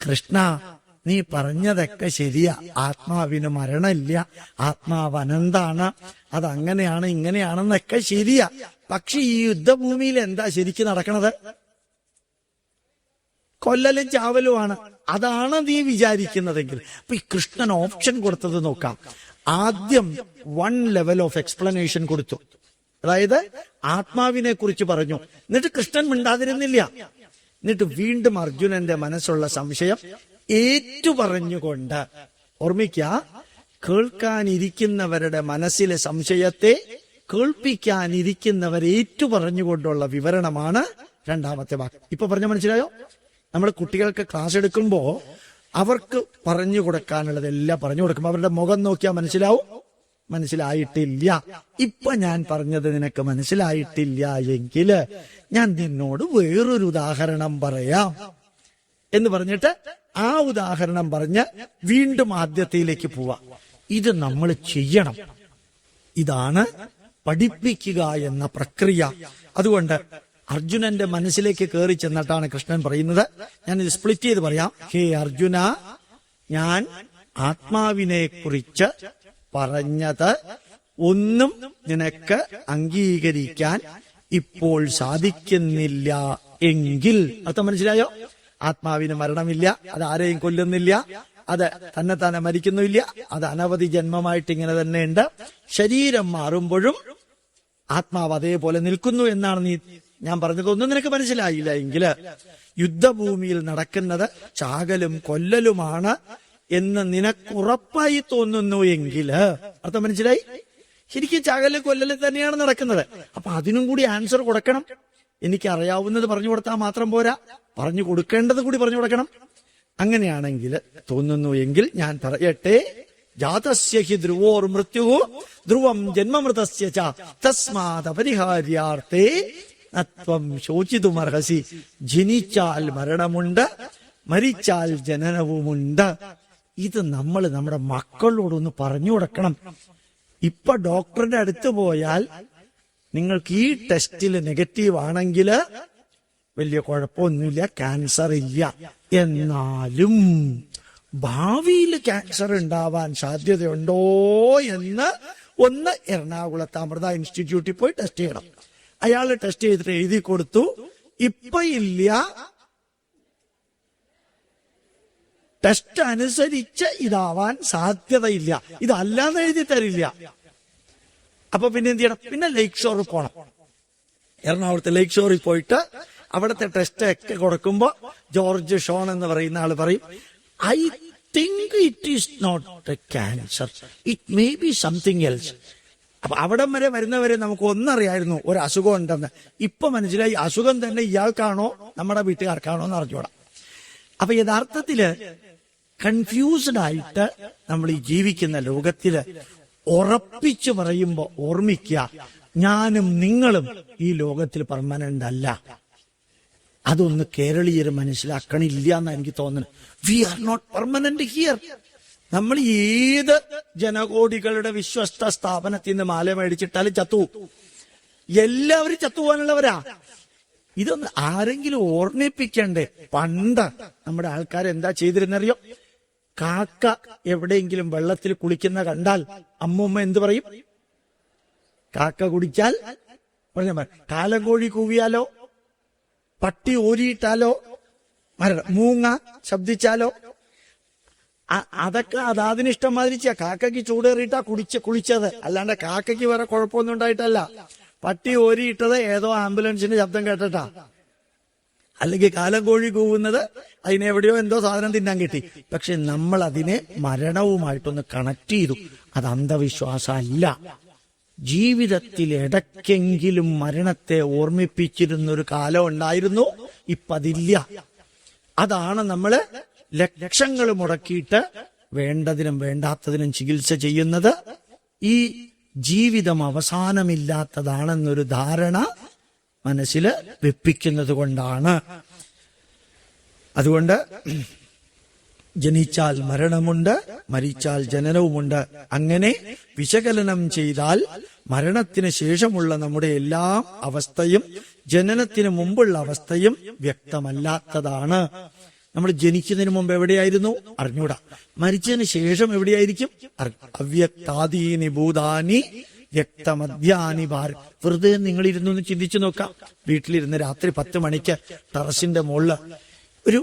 കൃഷ്ണ, നീ പറഞ്ഞതൊക്കെ ശരിയാ, ആത്മാവിന് മരണമില്ല, ആത്മാവ് അനന്താണ്, അതങ്ങനെയാണ് ഇങ്ങനെയാണെന്നൊക്കെ ശരിയാ. പക്ഷെ ഈ യുദ്ധഭൂമിയിൽ എന്താ ശരിക്കും നടക്കണത്? കൊല്ലലും ചാവലുമാണ്. അതാണ് നീ വിചാരിക്കുന്നതെങ്കിൽ. അപ്പൊ ഈ കൃഷ്ണൻ ഓപ്ഷൻ കൊടുത്തത് നോക്കാം. ആദ്യം 1 ലെവൽ ഓഫ് എക്സ്പ്ലനേഷൻ കൊടുത്തു. അതായത് ആത്മാവിനെ കുറിച്ച് പറഞ്ഞു. എന്നിട്ട് കൃഷ്ണൻ മിണ്ടാതിരുന്നില്ല. എന്നിട്ട് വീണ്ടും അർജുനന്റെ മനസ്സുള്ള സംശയം ഏറ്റുപറഞ്ഞുകൊണ്ട്, ഓർമ്മിക്കുക, കേൾക്കാനിരിക്കുന്നവരുടെ മനസ്സിലെ സംശയത്തെ കേൾപ്പിക്കാനിരിക്കുന്നവരെ ഏറ്റുപറഞ്ഞുകൊണ്ടുള്ള വിവരണമാണ് 2ാമത്തെ വാക്ക്. ഇപ്പൊ പറഞ്ഞ മനസ്സിലായോ? നമ്മൾ കുട്ടികൾക്ക് ക്ലാസ് എടുക്കുമ്പോ അവർക്ക് പറഞ്ഞു കൊടുക്കാനുള്ളതെല്ലാം പറഞ്ഞു കൊടുക്കുമ്പോ അവരുടെ മുഖം നോക്കിയാൽ മനസ്സിലാവും, മനസ്സിലായിട്ടില്ല, ഇപ്പൊ ഞാൻ പറഞ്ഞത് നിനക്ക് മനസ്സിലായിട്ടില്ല എങ്കില് ഞാൻ നിന്നോട് വേറൊരു ഉദാഹരണം പറയാം എന്ന് പറഞ്ഞിട്ട് ആ ഉദാഹരണം പറഞ്ഞ് വീണ്ടും ആദ്യത്തിലേക്ക് പോവാ. ഇത് നമ്മൾ ചെയ്യണം. ഇതാണ് പഠിപ്പിക്കുക എന്ന പ്രക്രിയ. അതുകൊണ്ട് അർജുനന്റെ മനസ്സിലേക്ക് കയറി ചെന്നിട്ടാണ് കൃഷ്ണൻ പറയുന്നത്. ഞാനിത് സ്പ്ലിറ്റ് ചെയ്ത് പറയാം. ഹേ അർജുന, ഞാൻ ആത്മാവിനെ കുറിച്ച് പറഞ്ഞത് ഒന്നും നിനക്ക് അംഗീകരിക്കാൻ ഇപ്പോൾ സാധിക്കുന്നില്ല എങ്കിൽ, അർത്ഥം മനസ്സിലായോ? ആത്മാവിന് മരണമില്ല, അത് ആരെയും കൊല്ലുന്നില്ല, അത് തന്നെ മരിക്കുന്നില്ല, അത് അനവധി ജന്മമായിട്ട് ഇങ്ങനെ തന്നെ ഉണ്ട്. ശരീരം മാറുമ്പോഴും ആത്മാവ് അതേപോലെ നിൽക്കുന്നു എന്നാണ് ഞാൻ പറഞ്ഞതൊന്നും നിനക്ക് മനസ്സിലായില്ല എങ്കില് യുദ്ധഭൂമിയിൽ നടക്കുന്നത് ചാകലും കൊല്ലലുമാണ് എന്ന് നിനക്കുറപ്പായി തോന്നുന്നു എങ്കില്, അർത്ഥം മനസ്സിലായി? ശരിക്കും ചാകലും കൊല്ലലും തന്നെയാണ് നടക്കുന്നത്. അപ്പൊ അതിനും കൂടി ആൻസർ കൊടുക്കണം. എനിക്ക് അറിയാവുന്നത് പറഞ്ഞു കൊടുത്താൽ മാത്രം പോരാ, പറഞ്ഞു കൊടുക്കേണ്ടത് കൂടി പറഞ്ഞു കൊടുക്കണം. അങ്ങനെയാണെങ്കിൽ തോന്നുന്നു എങ്കിൽ ഞാൻ പറയട്ടെ. ജാതസ്യ ഹി ധ്രുവോർ മൃത്യു ധ്രുവം ജന്മമൃതസ്യ ച തസ്മാത് അപരിഹാര്യാർത്ഥേ നത്വം ശോചിതുമർഹസി. ജനിച്ചാൽ മരണമുണ്ട്, മരിച്ചാൽ ജനനവുമുണ്ട്. ഇത് നമ്മൾ നമ്മുടെ മക്കളോടൊന്ന് പറഞ്ഞു കൊടുക്കണം. ഇപ്പൊ ഡോക്ടറുടെ അടുത്ത് പോയാൽ നിങ്ങൾക്ക് ഈ ടെസ്റ്റിൽ നെഗറ്റീവ് ആണെങ്കിൽ വലിയ കുഴപ്പമൊന്നുമില്ല, ക്യാൻസർ ഇല്ല. എന്നാലും ഭാവിയിൽ ക്യാൻസർ ഉണ്ടാവാൻ സാധ്യതയുണ്ടോ എന്ന് ഒന്ന് എറണാകുളത്ത് അമൃത ഇൻസ്റ്റിറ്റ്യൂട്ടിൽ പോയി ടെസ്റ്റ് ചെയ്യണം. അയാൾ ടെസ്റ്റ് ചെയ്തിട്ട് എഴുതി കൊടുത്തു, ഇപ്പൊ ഇല്ല, ടെസ്റ്റ് അനുസരിച്ച് ഇതാവാൻ സാധ്യതയില്ല, ഇതല്ലാന്ന് എഴുതി തരില്ല. അപ്പൊ പിന്നെ എന്ത് ചെയ്യണം? പിന്നെ ലേക്ക് ഷോറിൽ പോണം. എറണാകുളത്ത് ലേക്ക് ഷോറിൽ പോയിട്ട് അവിടുത്തെ ടെസ്റ്റ് ഒക്കെ കൊടുക്കുമ്പോ ജോർജ് ഷോൺ എന്ന് പറയുന്ന ആള് പറയും, I think it is not a cancer, it may be something else. അപ്പൊ അവിടം വരെ വരുന്നവരെ നമുക്ക് ഒന്നറിയായിരുന്നു ഒരു അസുഖം ഉണ്ടെന്ന്. ഇപ്പൊ മനസ്സിലായി അസുഖം തന്നെ ഇയാൾക്കാണോ നമ്മുടെ വീട്ടുകാർക്കാണോ എന്ന് അറിഞ്ഞൂടാ. അപ്പൊ യഥാർത്ഥത്തില് കൺഫ്യൂസ്ഡ് ആയിട്ട് നമ്മൾ ഈ ജീവിക്കുന്ന ലോകത്തില് ഉറപ്പിച്ചു പറയുമ്പോ ഓർമ്മിക്കുക, ഞാനും നിങ്ങളും ഈ ലോകത്തിൽ പെർമനന്റ് അല്ല. അതൊന്ന് കേരളീയർ മനസ്സിലാക്കണില്ല എന്നാ എനിക്ക് തോന്നുന്നത്. We are not permanent here. നമ്മൾ ഏത് ജനകോടികളുടെ വിശ്വസ്ത സ്ഥാപനത്തിൽ നിന്ന് മാല മേടിച്ചിട്ടാലും ചത്തു, എല്ലാവരും ചത്തുപോകാനുള്ളവരാ. ഇതൊന്ന് ആരെങ്കിലും ഓർമ്മിപ്പിക്കണ്ടേ? പണ്ട് നമ്മുടെ ആൾക്കാർ എന്താ ചെയ്തിരുന്നറിയോ? കാക്ക എവിടെയെങ്കിലും വെള്ളത്തിൽ കുളിക്കുന്ന കണ്ടാൽ അമ്മൂമ്മ എന്ത് പറയും? കാക്ക കുടിച്ചാൽ കാലം കോഴി കൂവിയാലോ, പട്ടി ഓരിയിട്ടാലോ, മൂങ്ങ ശബ്ദിച്ചാലോ, അതൊക്കെ അതിനിഷ്ടം മാതിരി ചെയ്യാം. കാക്കയ്ക്ക് ചൂടേറിയിട്ടാ കുളിച്ചത്, അല്ലാണ്ട് കാക്കയ്ക്ക് വേറെ കുഴപ്പമൊന്നും ഉണ്ടായിട്ടല്ല. പട്ടി ഓരിയിട്ടത് ഏതോ ആംബുലൻസിന്റെ ശബ്ദം കേട്ടിട്ടാ, അല്ലെങ്കിൽ കാലം കോഴി കൂവുന്നത് അതിനെവിടെയോ എന്തോ സാധനം തിന്നാൻ കിട്ടി. പക്ഷെ നമ്മൾ അതിനെ മരണവുമായിട്ടൊന്ന് കണക്ട് ചെയ്തു. അത് അന്ധവിശ്വാസമല്ല. ജീവിതത്തിൽ ഇടയ്ക്കെങ്കിലും മരണത്തെ ഓർമ്മിപ്പിച്ചിരുന്നൊരു കാലം ഉണ്ടായിരുന്നു, ഇപ്പതില്ല. അതാണ് നമ്മള് ലക്ഷങ്ങൾ മുടക്കിയിട്ട് വേണ്ടതിനും വേണ്ടാത്തതിനും ചികിത്സ ചെയ്യുന്നത്. ഈ ജീവിതം അവസാനമില്ലാത്തതാണെന്നൊരു ധാരണ മനസ്സിൽ വെപ്പിക്കുന്നത് കൊണ്ടാണ്. അതുകൊണ്ട് ജനിച്ചാൽ മരണമുണ്ട്, മരിച്ചാൽ ജനനവുമുണ്ട്. അങ്ങനെ വിശകലനം ചെയ്താൽ മരണത്തിന് ശേഷമുള്ള നമ്മുടെ എല്ലാ അവസ്ഥയും ജനനത്തിന് മുമ്പുള്ള അവസ്ഥയും വ്യക്തമല്ലാത്തതാണ്. നമ്മൾ ജനിക്കുന്നതിന് മുമ്പ് എവിടെയായിരുന്നു അറിഞ്ഞൂടാ, മരിച്ചതിന് ശേഷം എവിടെയായിരിക്കും അവ്യക്താദീനി ഭൂതാനി വ്യക്തമദ്യാനി ഭാര. വെറുതെ നിങ്ങളിരുന്നു ഒന്ന് ചിന്തിച്ചു നോക്കാം. വീട്ടിലിരുന്ന് രാത്രി 10 മണിക്ക് ടെറസിന്റെ മുകളില് ഒരു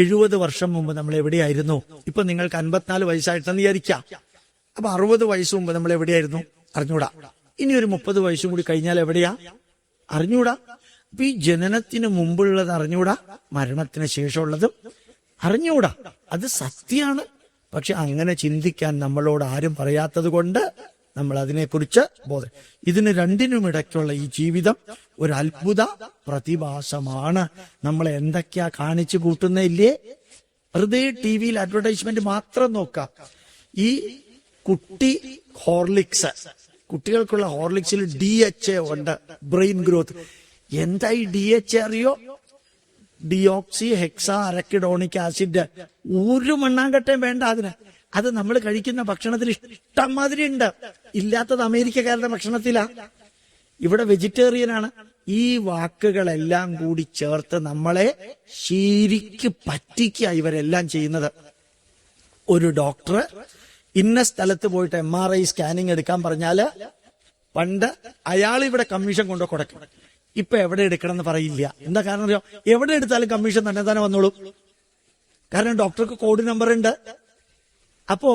70 വർഷം മുമ്പ് നമ്മൾ എവിടെയായിരുന്നു? ഇപ്പൊ നിങ്ങൾക്ക് 54 വയസ്സായിട്ടെന്ന് വിചാരിക്കാം. അപ്പൊ 60 വയസ്സ് മുമ്പ് നമ്മൾ എവിടെയായിരുന്നു അറിഞ്ഞൂടാ. ഇനി ഒരു 30 വയസ്സും കൂടി കഴിഞ്ഞാൽ എവിടെയാ അറിഞ്ഞൂടാ. അപ്പൊ ഈ ജനനത്തിന് മുമ്പുള്ളത് അറിഞ്ഞൂടാ, മരണത്തിന് ശേഷമുള്ളതും അറിഞ്ഞൂടാ. അത് സത്യമാണ്. പക്ഷെ അങ്ങനെ ചിന്തിക്കാൻ നമ്മളോട് ആരും പറയാത്തത് കൊണ്ട് നമ്മൾ അതിനെക്കുറിച്ച് ബോധം. ഇതിന് രണ്ടിനും ഇടയ്ക്കുള്ള ഈ ജീവിതം ഒരു അത്ഭുത പ്രതിഭാസമാണ്. നമ്മളെ എന്തൊക്കെയാ കാണിച്ചു കൂട്ടുന്നില്ലേ? വെറുതെ TV-യിൽ അഡ്വർടൈസ്മെന്റ് മാത്രം നോക്കാം. ഈ കുട്ടി ഹോർലിക്സ്, കുട്ടികൾക്കുള്ള ഹോർലിക്സിൽ DHA ഉണ്ട്, ബ്രെയിൻ ഗ്രോത്ത്. എന്തായി DHA അറിയോ? Deoxy hexa arachidonic acid. ഒരു മണ്ണാങ്കട്ടയും വേണ്ട അതിന്. അത് നമ്മൾ കഴിക്കുന്ന ഭക്ഷണത്തിൽ ഇഷ്ടം മാതിരി ഉണ്ട്. ഇല്ലാത്തത് അമേരിക്കക്കാരുടെ ഭക്ഷണത്തിലാ. ഇവിടെ വെജിറ്റേറിയനാണ്. ഈ വാക്കുകളെല്ലാം കൂടി ചേർത്ത് നമ്മളെ ശരിക്ക് പറ്റിക്കുക ഇവരെല്ലാം ചെയ്യുന്നത്. ഒരു ഡോക്ടർ ഇന്ന സ്ഥലത്ത് പോയിട്ട് MRI സ്കാനിങ് എടുക്കാൻ പറഞ്ഞാല് പണ്ട് അയാൾ ഇവിടെ കമ്മീഷൻ കൊണ്ടു കൊടുക്കും. ഇപ്പൊ എവിടെ എടുക്കണം എന്ന് പറയില്ല. എന്താ കാരണം അറിയോ? എവിടെ എടുത്താലും കമ്മീഷൻ തന്നെ വന്നോളൂ. കാരണം ഡോക്ടർക്ക് കോഡ് നമ്പർ ഉണ്ട്. അപ്പോ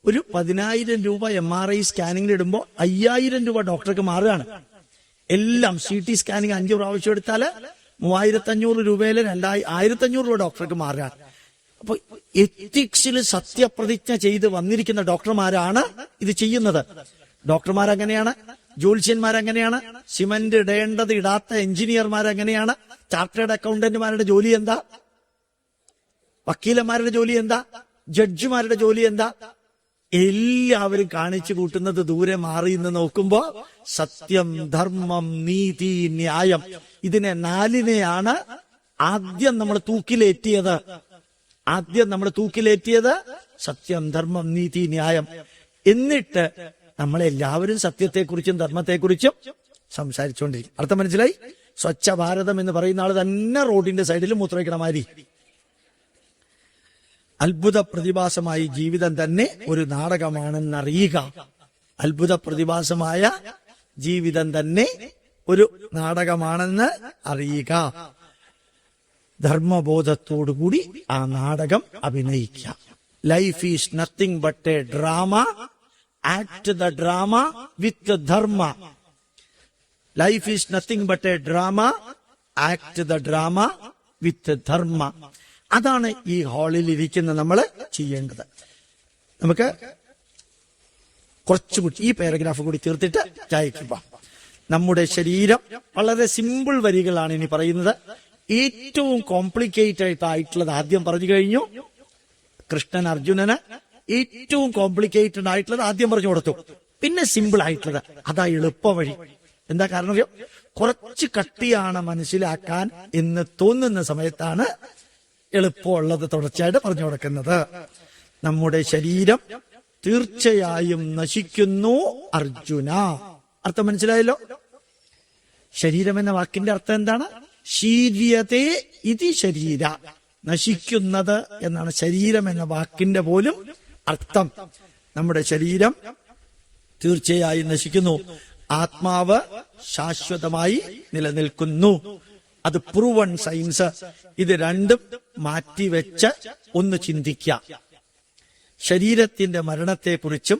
ഒരു 10,000 രൂപ MRI സ്കാനിങ്ങിൽ ഇടുമ്പോ 5,000 രൂപ ഡോക്ടർക്ക് മാറുകയാണ്. എല്ലാം CT സ്കാനിങ് 5 പ്രാവശ്യം എടുത്താല് 3,500 രൂപയില് 2,500 രൂപ ഡോക്ടർക്ക് മാറുകയാണ്. അപ്പൊ എത്തിക്സിൽ സത്യപ്രതിജ്ഞ ചെയ്ത് വന്നിരിക്കുന്ന ഡോക്ടർമാരാണ് ഇത് ചെയ്യുന്നത്. ഡോക്ടർമാരങ്ങനെയാണ്, ജ്യോത്സ്യന്മാരങ്ങനെയാണ്, സിമന്റ് ഇടേണ്ടത് ഇടാത്ത എഞ്ചിനീയർമാരങ്ങനെയാണ്, ചാർട്ടേഡ് അക്കൗണ്ടന്റുമാരുടെ ജോലി എന്താ, വക്കീലന്മാരുടെ ജോലി എന്താ, ജഡ്ജിമാരുടെ ജോലി എന്താ? എല്ലാവരും കാണിച്ചു കൂട്ടുന്നത് ദൂരെ മാറി നിന്ന് നോക്കുമ്പോ സത്യം, ധർമ്മം, നീതി, ന്യായം, ഇതിനെ 4നെയാണ് ആദ്യം നമ്മൾ തൂക്കിലേറ്റിയത്. സത്യം, ധർമ്മം, നീതി, ന്യായം. എന്നിട്ട് നമ്മളെല്ലാവരും സത്യത്തെക്കുറിച്ചും ധർമ്മത്തെക്കുറിച്ചും സംസാരിച്ചുകൊണ്ടിരിക്കും. അർത്ഥം മനസ്സിലായി? സ്വച്ഛ ഭാരതം എന്ന് പറയുന്ന ആള് തന്നെ റോഡിന്റെ സൈഡിൽ മൂത്രവയ്ക്കണമാതിരി. അത്ഭുത പ്രതിഭാസമായി ജീവിതം തന്നെ ഒരു നാടകമാണെന്നറിയുക. അത്ഭുത പ്രതിഭാസമായ ജീവിതം തന്നെ ഒരു നാടകമാണെന്ന് അറിയുക. ധർമ്മബോധത്തോടുകൂടി ആ നാടകം അഭിനയിക്കുക. Life is nothing but a drama. Act the drama with dharma. Life is nothing but a drama. Act the drama with dharma. അതാണ് ഈ ഹാളിൽ ഇരിക്കുന്ന നമ്മൾ ചെയ്യേണ്ടത്. നമുക്ക് കുറച്ചുകൂടി ഈ പാരഗ്രാഫ് കൂടി തീർത്തിട്ട് ചായക്ക് പോവാം. നമ്മുടെ ശരീരം വളരെ സിമ്പിൾ വരികളാണ് ഇനി പറയുന്നത്. ഏറ്റവും കോംപ്ലിക്കേറ്റഡ് ആയിട്ടുള്ളത് ആദ്യം പറഞ്ഞു കഴിഞ്ഞു. കൃഷ്ണൻ അർജുനന് ഏറ്റവും കോംപ്ലിക്കേറ്റഡ് ആയിട്ടുള്ളത് ആദ്യം പറഞ്ഞു കൊടുത്തു. പിന്നെ സിമ്പിൾ ആയിട്ടുള്ളത് അതാ എളുപ്പ വഴി. എന്താ കാരണം അറിയോ? കുറച്ച് കട്ടിയാണ് മനസ്സിലാക്കാൻ എന്ന് തോന്നുന്ന സമയത്താണ് എളുപ്പമുള്ളത് തുടർച്ചയായിട്ട് പറഞ്ഞു കൊടുക്കുന്നത്. നമ്മുടെ ശരീരം തീർച്ചയായും നശിക്കുന്നു അർജുന. അർത്ഥം മനസ്സിലായല്ലോ? ശരീരം എന്ന വാക്കിന്റെ അർത്ഥം എന്താണ്? ശീര്യതേ ഇതി ശരീര. നശിക്കുന്നത് എന്നാണ് ശരീരം എന്ന വാക്കിന്റെ പോലും അർത്ഥം. നമ്മുടെ ശരീരം തീർച്ചയായും നശിക്കുന്നു, ആത്മാവ് ശാശ്വതമായി നിലനിൽക്കുന്നു. അത് പ്രൂവൺ സയൻസ്. ഇത് രണ്ടും മാറ്റിവെച്ച് ഒന്ന് ചിന്തിക്കാം. ശരീരത്തിന്റെ മരണത്തെക്കുറിച്ചും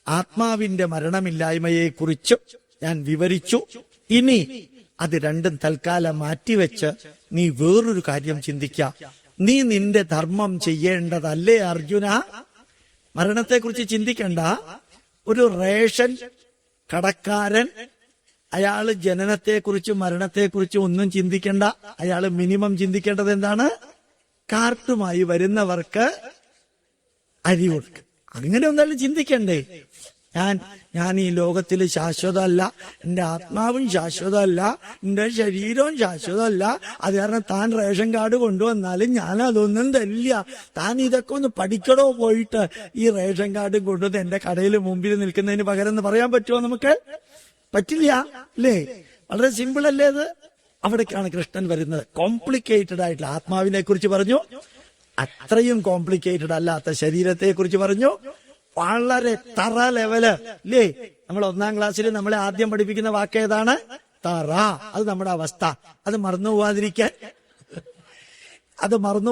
ആത്മാവിന്റെ മരണമില്ലായ്മയെക്കുറിച്ചും ഞാൻ വിവരിച്ചു. ഇനി അത് രണ്ടും തൽക്കാലം മാറ്റിവെച്ച് നീ വേറൊരു കാര്യം ചിന്തിക്കാം. നീ നിന്റെ ധർമ്മം ചെയ്യേണ്ടതല്ലേ അർജുന? മരണത്തെക്കുറിച്ച് ചിന്തിക്കണ്ട. ഒരു റേഷൻ കടക്കാരൻ, അയാള് ജനനത്തെക്കുറിച്ചും മരണത്തെക്കുറിച്ചും ഒന്നും ചിന്തിക്കണ്ട. അയാള് മിനിമം ചിന്തിക്കേണ്ടത് എന്താണ്? കാർട്ടുമായി വരുന്നവർക്ക് അരി കൊടുക്കുക. അങ്ങനെ ഒന്നാലും ചിന്തിക്കണ്ടേ? ഞാൻ ഈ ലോകത്തിൽ ശാശ്വതമല്ല, എന്റെ ആത്മാവും ശാശ്വതമല്ല, എന്റെ ശരീരവും ശാശ്വതമല്ല. അത് കാരണം താൻ റേഷൻ കാർഡ് കൊണ്ടുവന്നാലും ഞാൻ അതൊന്നും തരില്ല. താൻ ഇതൊക്കെ ഒന്ന് പഠിക്കണോ പോയിട്ട് ഈ റേഷൻ കാർഡ് കൊണ്ടുവന്ന് എന്റെ കടയിൽ മുമ്പിൽ നിൽക്കുന്നതിന് പകരം എന്ന് പറയാൻ പറ്റുമോ? നമുക്ക് പറ്റില്ല അല്ലേ? വളരെ സിമ്പിൾ അല്ലേ അത്? അവിടേക്കാണ് കൃഷ്ണൻ വരുന്നത്. കോംപ്ലിക്കേറ്റഡ് ആയിട്ടുള്ള ആത്മാവിനെ കുറിച്ച് പറഞ്ഞു, അത്രയും കോംപ്ലിക്കേറ്റഡ് അല്ലാത്ത ശരീരത്തെ കുറിച്ച് പറഞ്ഞു. വളരെ തറ ലെവല് അല്ലേ? നമ്മൾ 1ാം ക്ലാസ്സിൽ നമ്മളെ ആദ്യം പഠിപ്പിക്കുന്ന വാക്ക് ഏതാണ്? തറ. അത് നമ്മുടെ അവസ്ഥ. അത് മറന്നു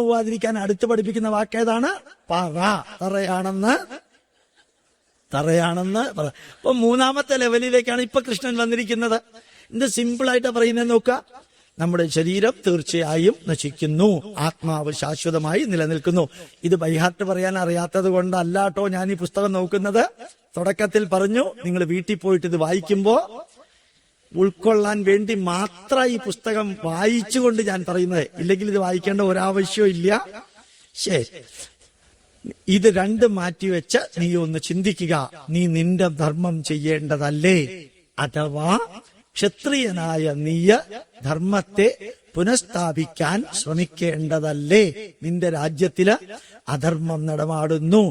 പോവാതിരിക്കാൻ അടുത്ത് പഠിപ്പിക്കുന്ന വാക്ക് ഏതാണ്? പറ. തറയാണെന്ന് പറ. അപ്പൊ 3ാമത്തെ ലെവലിലേക്കാണ് ഇപ്പൊ കൃഷ്ണൻ വന്നിരിക്കുന്നത്. എന്ത് സിമ്പിൾ ആയിട്ട് പറയുന്നത് നോക്കുക. നമ്മുടെ ശരീരം തീർച്ചയായും നശിക്കുന്നു, ആത്മാവ് ശാശ്വതമായി നിലനിൽക്കുന്നു. ഇത് ബൈഹാർട്ട് പറയാൻ അറിയാത്തത് കൊണ്ടല്ലാട്ടോ ഞാൻ ഈ പുസ്തകം നോക്കുന്നത്. തുടക്കത്തിൽ പറഞ്ഞു, നിങ്ങൾ വീട്ടിൽ പോയിട്ട് ഇത് വായിക്കുമ്പോ ഉൾക്കൊള്ളാൻ വേണ്ടി മാത്രം ഈ പുസ്തകം വായിച്ചുകൊണ്ട് ഞാൻ പറയുന്നത്. ഇല്ലെങ്കിൽ ഇത് വായിക്കേണ്ട ഒരാവശ്യവും ഇല്ല. ശരി, ഇത് രണ്ടും മാറ്റിവെച്ച് നീ ഒന്ന് ചിന്തിക്കുക. നീ നിന്റെ ധർമ്മം ചെയ്യേണ്ടതല്ലേ? അഥവാ ക്ഷത്രിയനായ നീ ധർമ്മത്തെ പുനഃസ്ഥാപിക്കാൻ ശ്രമിക്കേണ്ടതല്ലേ? നിന്റെ രാജ്യത്തില് അധർമ്മം നടമാടുന്നു.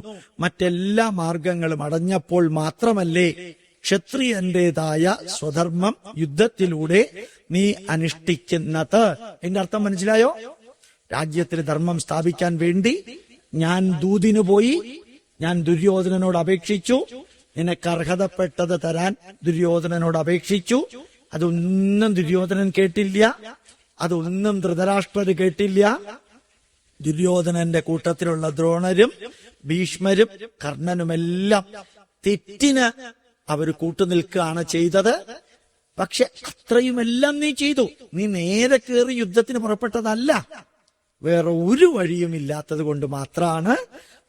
മറ്റെല്ലാ മാർഗങ്ങളും അടഞ്ഞപ്പോൾ മാത്രമല്ലേ ക്ഷത്രിയന്റേതായ സ്വധർമ്മം യുദ്ധത്തിലൂടെ നീ അനുഷ്ഠിക്കുന്നത്? എന്റെ അർത്ഥം മനസ്സിലായോ? രാജ്യത്തിൽ ധർമ്മം സ്ഥാപിക്കാൻ വേണ്ടി ഞാൻ ദൂതിനു പോയി, ഞാൻ ദുര്യോധനനോട് അപേക്ഷിച്ചു, നിനക്ക് അർഹതപ്പെട്ടത് തരാൻ ദുര്യോധനനോട് അപേക്ഷിച്ചു. അതൊന്നും ദുര്യോധനൻ കേട്ടില്ല, അതൊന്നും ധൃതരാഷ്ട്രര് കേട്ടില്ല. ദുര്യോധനന്റെ കൂട്ടത്തിലുള്ള ദ്രോണരും ഭീഷ്മരും കർണനുമെല്ലാം തെറ്റിന് അവർ കൂട്ടുനിൽക്കുകയാണ് ചെയ്തത്. പക്ഷെ അത്രയുമെല്ലാം നീ ചെയ്തു. നീ നേരെ കയറി യുദ്ധത്തിന് പുറപ്പെട്ടതല്ല. വേറെ ഒരു വഴിയും ഇല്ലാത്തത് കൊണ്ട് മാത്രമാണ്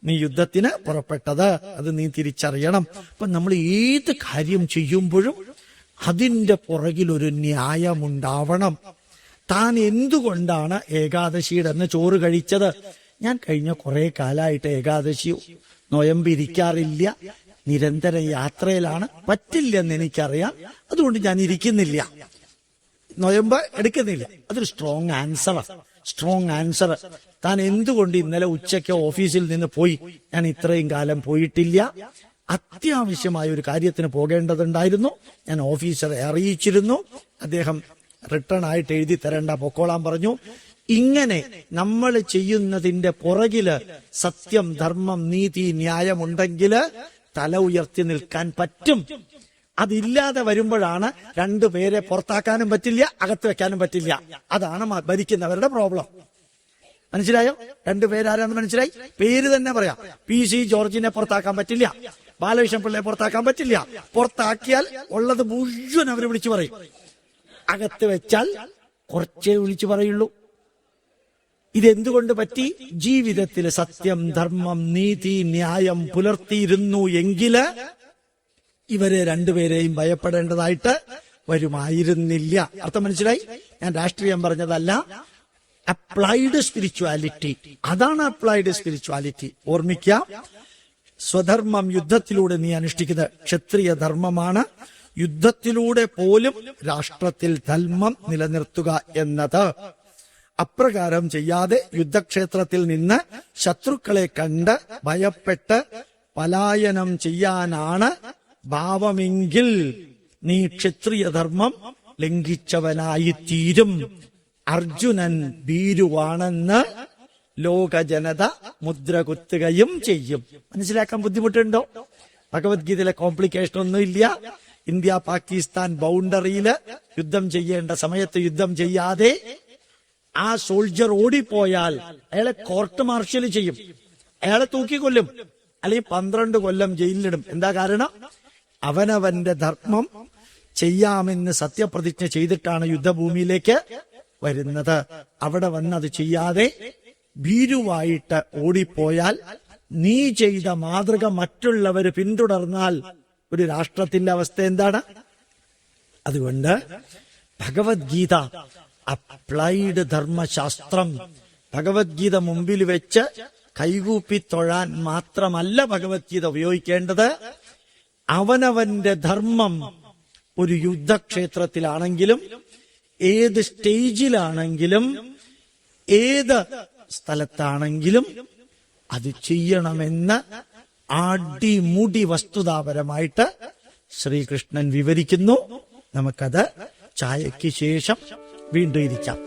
നീ യുദ്ധത്തിന് പുറപ്പെട്ടത്. അത് നീ തിരിച്ചറിയണം. അപ്പൊ നമ്മൾ ഏത് കാര്യം ചെയ്യുമ്പോഴും അതിന്റെ പുറകിൽ ഒരു ന്യായമുണ്ടാവണം. താൻ എന്തുകൊണ്ടാണ് ഏകാദശിയുടെ അന്ന് ചോറ് കഴിച്ചത്? ഞാൻ കഴിഞ്ഞ കുറെ കാലമായിട്ട് ഏകാദശി നൊയമ്പിരിക്കാറില്ല, നിരന്തര യാത്രയിലാണ്, പറ്റില്ലെന്ന് എനിക്കറിയാം, അതുകൊണ്ട് ഞാൻ ഇരിക്കുന്നില്ല, നൊയമ്പ് എടുക്കുന്നില്ല. അതൊരു സ്ട്രോങ് ആൻസർ. താൻ എന്തുകൊണ്ട് ഇന്നലെ ഉച്ചയ്ക്ക് ഓഫീസിൽ നിന്ന് പോയി? ഞാൻ ഇത്രയും കാലം പോയിട്ടില്ല, അത്യാവശ്യമായ ഒരു കാര്യത്തിന് പോകേണ്ടതുണ്ടായിരുന്നു, ഞാൻ ഓഫീസറെ അറിയിച്ചിരുന്നു, അദ്ദേഹം റിട്ടേൺ ആയിട്ട് എഴുതി തരേണ്ട, പൊക്കോളാൻ പറഞ്ഞു. ഇങ്ങനെ നമ്മൾ ചെയ്യുന്നതിന്റെ പുറകില് സത്യം, ധർമ്മം, നീതി, ന്യായമുണ്ടെങ്കില് തല ഉയർത്തി നിൽക്കാൻ പറ്റും. അതില്ലാതെ വരുമ്പോഴാണ് രണ്ടുപേരെ പുറത്താക്കാനും പറ്റില്ല, അകത്ത് വെക്കാനും പറ്റില്ല. അതാണ് ഭരിക്കുന്നവരുടെ പ്രോബ്ലം. മനസ്സിലായോ? രണ്ടുപേരാരാന്ന് മനസ്സിലായി? പേര് തന്നെ പറയാം. PC ജോർജിനെ പുറത്താക്കാൻ പറ്റില്ല, ബാലകൃഷ്ണൻ പിള്ളയെ പുറത്താക്കാൻ പറ്റില്ല. പുറത്താക്കിയാൽ ഉള്ളത് മുഴുവൻ അവര് വിളിച്ചു പറയും. അകത്ത് വെച്ചാൽ കുറച്ചേ വിളിച്ചു പറയുള്ളൂ. ഇതെന്തുകൊണ്ട് പറ്റി? ജീവിതത്തിൽ സത്യം, ധർമ്മം, നീതി, ന്യായം പുലർത്തിയിരുന്നു എങ്കില് ഇവരെ രണ്ടുപേരെയും ഭയപ്പെടേണ്ടതായിട്ട് വരുമായിരുന്നില്ല. അർത്ഥം മനസ്സിലായി? ഞാൻ രാഷ്ട്രീയം പറഞ്ഞതല്ല, അപ്ലൈഡ് സ്പിരിച്വാലിറ്റി. അതാണ് അപ്ലൈഡ് സ്പിരിച്വാലിറ്റി. ഓർമ്മിക്കാം, സ്വധർമ്മം യുദ്ധത്തിലൂടെ നീ അനുഷ്ഠിക്കുന്നത് ക്ഷത്രിയ ധർമ്മമാണ്. യുദ്ധത്തിലൂടെ പോലും രാഷ്ട്രത്തിൽ ധർമ്മം നിലനിർത്തുക എന്നത്. അപ്രകാരം ചെയ്യാതെ യുദ്ധക്ഷേത്രത്തിൽ നിന്ന് ശത്രുക്കളെ കണ്ട് ഭയപ്പെട്ട് പലായനം ചെയ്യാനാണ് ഭാവമെങ്കിൽ നീ ക്ഷത്രിയ ധർമ്മം ലംഘിച്ചവനായി തീരും. അർജുനൻ ഭീരുവാണെന്ന് ലോക ജനത മുദ്ര കുത്തുകയും ചെയ്യും. മനസ്സിലാക്കാൻ ബുദ്ധിമുട്ടുണ്ടോ? ഭഗവത്ഗീതയിലെ കോംപ്ലിക്കേഷൻ ഒന്നുമില്ല. ഇന്ത്യ പാകിസ്ഥാൻ ബൗണ്ടറിയില് യുദ്ധം ചെയ്യേണ്ട സമയത്ത് യുദ്ധം ചെയ്യാതെ ആ സോൾജർ ഓടിപ്പോയാൽ അയാളെ കോർട്ട് മാർഷൽ ചെയ്യും, അയാളെ തൂക്കിക്കൊല്ലും, അല്ലെങ്കിൽ 12 കൊല്ലം ജയിലിലിടും. എന്താ കാരണം? അവനവന്റെ ധർമ്മം ചെയ്യാമെന്ന് സത്യപ്രതിജ്ഞ ചെയ്തിട്ടാണ് യുദ്ധഭൂമിയിലേക്ക് വരുന്നത്. അവിടെ വന്ന് അത് ചെയ്യാതെ ഭീരുവായിട്ട് ഓടിപ്പോയാൽ, നീ ചെയ്ത മാതൃക മറ്റുള്ളവർ പിന്തുടർന്നാൽ ഒരു രാഷ്ട്രത്തിന്റെ അവസ്ഥ എന്താണ്? അതുകൊണ്ട് ഭഗവത്ഗീത അപ്ലൈഡ് ധർമ്മശാസ്ത്രം. ഭഗവത്ഗീത മുമ്പിൽ വെച്ച് കൈകൂപ്പി തൊഴാൻ മാത്രമല്ല ഭഗവത്ഗീത ഉപയോഗിക്കേണ്ടത്. അവനവന്റെ ധർമ്മം ഒരു യുദ്ധക്ഷേത്രത്തിലാണെങ്കിലും, ഏത് സ്റ്റേജിലാണെങ്കിലും, ഏത് സ്ഥലത്താണെങ്കിലും അത് ചെയ്യണമെന്ന് അടിമുടി വസ്തുതാപരമായിട്ട് ശ്രീകൃഷ്ണൻ വിവരിക്കുന്നു. നമുക്കത് ചായയ്ക്ക് ശേഷം വീണ്ടും ഇരിക്കാം.